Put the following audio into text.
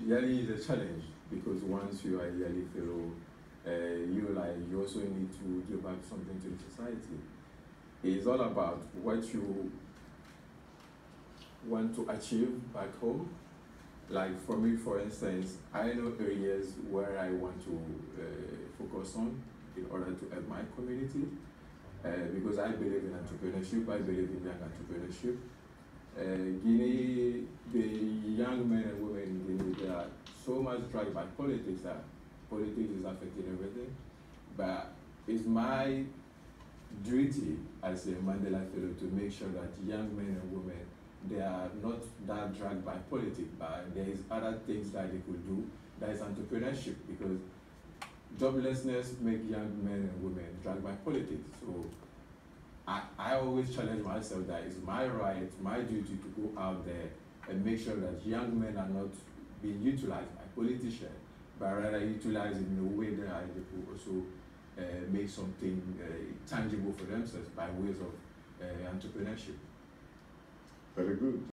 yearly is a challenge because once you are a yearly fellow, you also need to give back something to the society. It's all about what you want to achieve back home. Like for me, for instance, I know areas where I want to focus on in order to help my community because I believe in entrepreneurship, I believe in young entrepreneurship. Guinea, the young men and women in Guinea, they are so much dragged by politics that politics is affecting everything. But it's my duty as a Mandela Fellow to make sure that young men and women, they are not that dragged by politics, but there is other things that they could do. That is entrepreneurship, because joblessness makes young men and women dragged by politics. So I always challenge myself that it's my right, my duty to go out there and make sure that young men are not being utilized by politicians, but rather utilized in a way that they could also make something tangible for themselves by ways of entrepreneurship. Very good.